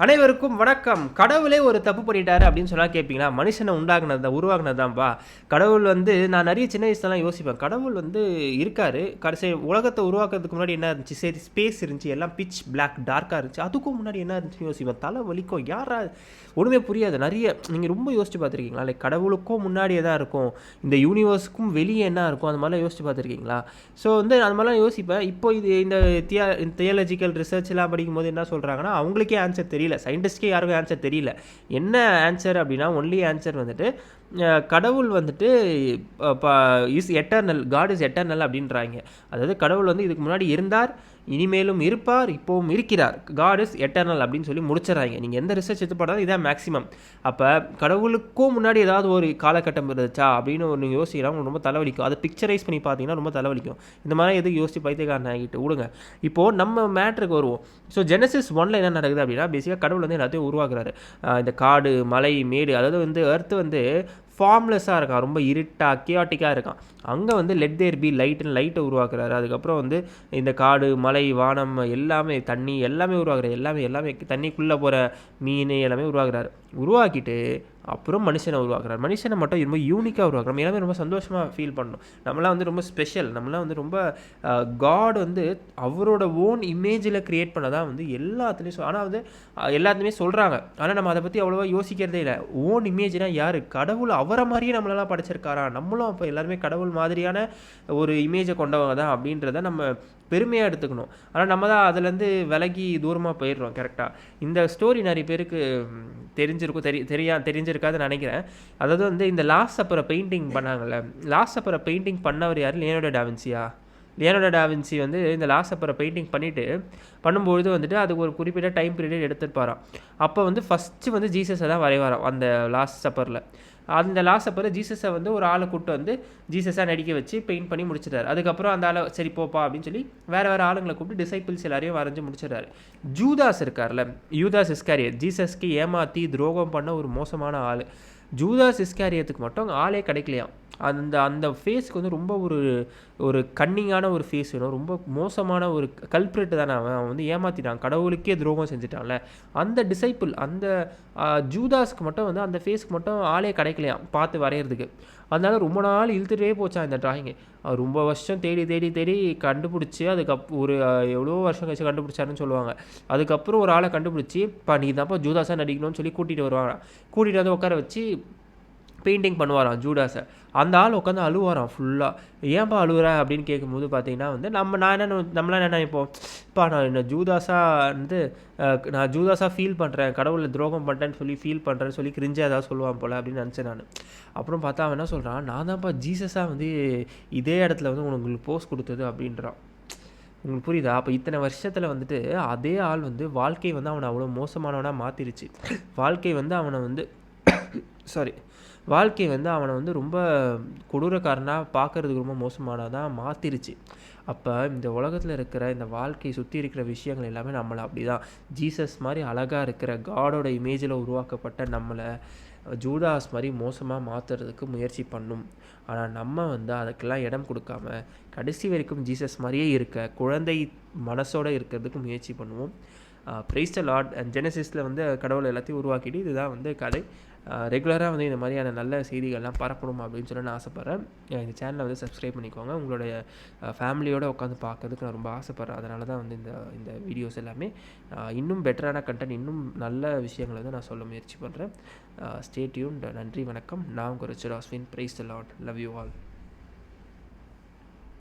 அனைவருக்கும் வணக்கம். கடவுளே ஒரு தப்பு பண்ணிட்டாரு அப்படின்னு சொன்னா கேட்பீங்களா? மனுஷன உண்டாக்குனது தான், உருவாக்குனது தான்ப்பா. கடவுள் வந்து நான் நெறைய சின்ன வயசுலலாம் யோசிப்பேன். கடவுள் வந்து இருக்காரு. கடைசி உலகத்த உருவாக்குறதுக்கு முன்னாடி என்ன இருந்துச்சு? சரி ஸ்பேஸ் இருந்துச்சு. எல்லாம் பிட்ச் பிளாக் டார்க்கா இருந்துச்சு. அதுக்கும் முன்னாடி என்ன இருந்துச்சுன்னு யோசிப்பேன். தல வலிக்கும். யார்ரா ஒண்ணுமே புரியாது. நெறைய நீங்க ரொம்ப யோசிச்சு பார்த்துருக்கீங்களா? லைக் கடவுளுக்கும் முன்னாடி எதா இருக்கும்? இந்த யூனிவர்ஸ்க்கும் வெளிய என்ன இருக்கும்? அந்த மாரிலாம் யோசிச்சு பார்த்துருக்கீங்களா? ஸோ வந்து அந்த மாரிலாம் யோசிப்பேன். இப்போ இது இந்த தியாலஜிக்கல் ரிசர்ச்லாம் படிக்கும்போது என்ன சொல்றாங்கன்னா, அவங்களுக்கே ஆன்சர் தெரியல. சயின்டிஸ்ட்கே யாருக்கும் ஆன்சர் தெரியல. என்ன ஆன்சர் அப்படின்னா, ஒன்லி ஆன்சர் வந்துட்டு கடவுள் வந்துட்டு is eternal, God is eternal அப்படின்றாங்க. அதாவது கடவுள் வந்து இதுக்கு முன்னாடி இருந்தார், இனிமேலும் இருப்பார், இப்போவும் இருக்கிறார். காட் இஸ் எட்டர்னல் அப்படின்னு சொல்லி முடிச்சிடறாங்க. நீங்கள் எந்த ரிசர்ச் எடுத்து போட்டாலும் இதான் மேக்ஸிமம். அப்போ கடவுளுக்கும் முன்னாடி ஏதாவது ஒரு காலகட்டம் இருந்துச்சா அப்படின்னு ஒன்று யோசிக்கிறா உங்களுக்கு ரொம்ப தலைவலிக்கும். அதை பிக்சரைஸ் பண்ணி பார்த்தீங்கன்னா ரொம்ப தலைவலிக்கும். இந்த மாதிரி எதுக்கு யோசிச்சு பைத்தியக்காரன் ஆகிட்டு விடுங்க. இப்போது நம்ம மேட்ருக்கு வருவோம். ஸோ ஜெனசிஸ் 1ல் என்ன நடக்குது அப்படின்னா, பேசிக்காக கடவுள் வந்து எல்லாத்தையும் உருவாக்குறாரு. இந்த காடு, மலை, மேடு, அதாவது வந்து எர்த்து வந்து ஃபார்ம்லெஸ்ஸாக இருக்கான், ரொம்ப இருட்டாக கியாட்டிக்காக இருக்கான். அங்கே வந்து லெட் தேர் பி லைட்னு லைட்டை உருவாக்குறாரு. அதுக்கப்புறம் வந்து இந்த காடு, மலை, வானம் எல்லாமே, தண்ணி எல்லாமே உருவாக்குறாரு. எல்லாமே தண்ணிக்குள்ளே போகிற மீன் எல்லாமே உருவாக்குறாரு. உருவாக்கிட்டு அப்புறம் மனுஷனை உருவாக்குறாரு. மனுஷனை மட்டும் ரொம்ப யூனிக்காக உருவாக்குறோம். எல்லாமே ரொம்ப சந்தோஷமாக ஃபீல் பண்ணணும். நம்மளாம் வந்து ரொம்ப ஸ்பெஷல். நம்மளாம் வந்து ரொம்ப காட் வந்து அவரோட ஓன் இமேஜில் க்ரியேட் பண்ணதான் வந்து எல்லாத்துலேயும் ஆனால் வந்து எல்லாத்துலேயுமே சொல்கிறாங்க. ஆனால் நம்ம அதை பற்றி அவ்வளோவா யோசிக்கிறதே இல்லை. ஓன் இமேஜ்னா யார்? கடவுள் அவரை மாதிரியே நம்மளெல்லாம் படைச்சிருக்காரா? நம்மளும் அப்போ எல்லாருமே கடவுள் மாதிரியான ஒரு இமேஜை கொண்டவங்க தான் அப்படின்றத நம்ம பெருமையாக எடுத்துக்கணும். ஆனால் நம்ம தான் அதுலேருந்து விலகி தூரமாக போயிடுறோம். கரெக்டாக இந்த ஸ்டோரி நிறைய பேருக்கு தெரிஞ்சிருக்கும், தெரிஞ்சிருக்காதுன்னு நினைக்கிறேன். அதாவது வந்து இந்த லாஸ்ட் சப்பரை பெயிண்டிங் பண்ணாங்கல்ல, லாஸ்ட் சப்பரை பெயிண்டிங் பண்ணவர் யார்? லியோனார்டோ டா வின்சியா? லியோனார்டோ டா வின்சி வந்து இந்த லாஸ்ட் சப்பரை பெயிண்டிங் பண்ணும்பொழுது வந்துட்டு அதுக்கு ஒரு குறிப்பிட்ட டைம் பீரியட் எடுத்துருப்பாராம். அப்போ வந்து ஃபஸ்ட்டு வந்து ஜீசஸை தான் வரைவாராம் அந்த லாஸ்ட் சப்பரில். அந்த லாஸ்ட் சப்பரை ஜீசஸை வந்து ஒரு ஆளை கூப்பிட்டு வந்து ஜீசஸாக நடிக்க வச்சு பெயிண்ட் பண்ணி முடிச்சிட்டாரு. அதுக்கப்புறம் அந்த ஆளை சரி போப்பா அப்படின்னு சொல்லி வேறு ஆளுங்களை கூப்பிட்டு டிசைபிள்ஸ் எல்லாரையும் வரைஞ்சி முடிச்சிட்டாரு. ஜூதாஸ் இருக்கார்ல, யூதாஸ் இஸ்காரியத், ஜீசஸ்க்கு ஏமாற்றி துரோகம் பண்ண ஒரு மோசமான ஆள். ஜூதாஸ் இஸ்காரியத்துக்கு மட்டும் ஆளே கிடைக்கலையாம். அந்த அந்த ஃபேஸ்க்கு வந்து ரொம்ப ஒரு கன்னிங்கான ஒரு ஃபேஸ் வேணும். ரொம்ப மோசமான ஒரு கல்ப்ரிட் தானே அவன் வந்து ஏமாற்றிட்டான், கடவுளுக்கே துரோகம் செஞ்சுட்டான்ல. அந்த டிசைபிள், அந்த ஜூதாஸ்க்கு மட்டும் வந்து அந்த ஃபேஸ்க்கு மட்டும் ஆளே கிடைக்கலையாம் பார்த்து வரைகிறதுக்கு. அதனால ரொம்ப நாள் இழுத்துகிட்டே போச்சான் இந்த ட்ராயிங்கு. ரொம்ப வருஷம் தேடி கண்டுபிடிச்சி ஒரு எவ்வளோ வருஷம் கழிச்சு கண்டுபிடிச்சாருன்னு சொல்லுவாங்க. அதுக்கப்புறம் ஒரு ஆளை கண்டுபிடிச்சி நீ தான்ப்பா ஜூதாஸாக நடிக்கணும்னு சொல்லி கூட்டிகிட்டு வருவாங்க. கூட்டிகிட்டு வந்து உட்கார வச்சு பெயிண்டிங் பண்ணுவாராம் ஜூடாஸை. அந்த ஆள் உட்காந்து அழுவாராம் ஃபுல்லாக. ஏன்பா அழுகுற அப்படின்னு கேட்கும்போது பார்த்தீங்கன்னா வந்து நம்மளாம் என்ன நினைப்போம், நான் என்ன ஜூதாஸாக வந்து நான் ஜூதாஸாக ஃபீல் பண்ணுறேன், கடவுளை துரோகம் பண்ணிட்டேன்னு சொல்லி ஃபீல் பண்ணுறேன்னு சொல்லி கிரிஞ்சாக ஏதாவது சொல்லுவான் போல் அப்படின்னு நினச்சேன் நான். அப்புறம் பார்த்தா அவன் என்ன சொல்கிறான், நான் தான்ப்பா ஜீசஸாக வந்து இதே இடத்துல வந்து உங்களுக்கு போஸ் கொடுத்தது அப்படின்றான். உங்களுக்கு புரியுதா? அப்போ இத்தனை வருஷத்தில் வந்துட்டு அதே ஆள் வந்து வாழ்க்கை வந்து அவனை அவ்வளோ மோசமானவனாக மாற்றிருச்சு. வாழ்க்கை வந்து அவனை வந்து வாழ்க்கை வந்து அவனை வந்து ரொம்ப கொடூரக்காரனாக பார்க்குறதுக்கு ரொம்ப மோசமானதாக மாற்றிருச்சு. அப்போ இந்த உலகத்தில் இருக்கிற இந்த வாழ்க்கையை சுற்றி இருக்கிற விஷயங்கள் எல்லாமே நம்மளை அப்படி தான், ஜீசஸ் மாதிரி அழகாக இருக்கிற காடோட இமேஜில் உருவாக்கப்பட்ட நம்மளை ஜூடாஸ் மாதிரி மோசமாக மாற்றுறதுக்கு முயற்சி பண்ணும். ஆனால் நம்ம வந்து அதுக்கெல்லாம் இடம் கொடுக்காம கடைசி வரைக்கும் ஜீசஸ் மாதிரியே இருக்க குழந்தை மனசோடு இருக்கிறதுக்கு முயற்சி பண்ணுவோம். Price the Lord. அண்ட் ஜெனசிஸில் வந்து கடவுளை எல்லாத்தையும் உருவாக்கிட்டு இதுதான் வந்து கதை. ரெகுலராக வந்து இந்த மாதிரியான நல்ல செய்திகள்லாம் பரப்பணும் அப்படின்னு சொல்லி நான் ஆசைப்பட்றேன். இந்த சேனலை வந்து சப்ஸ்கிரைப் பண்ணிக்கோங்க. உங்களுடைய ஃபேமிலியோடு உட்காந்து பார்க்கறதுக்கு நான் ரொம்ப ஆசைப்பட்றேன். அதனால தான் வந்து இந்த வீடியோஸ் எல்லாமே இன்னும் பெட்டரான கண்டென்ட், இன்னும் நல்ல விஷயங்களை வந்து நான் சொல்ல முயற்சி பண்ணுறேன். Stay tuned. நன்றி, வணக்கம். நான் உங்கள் Richard Aswin. Praise the Lord. Love you all.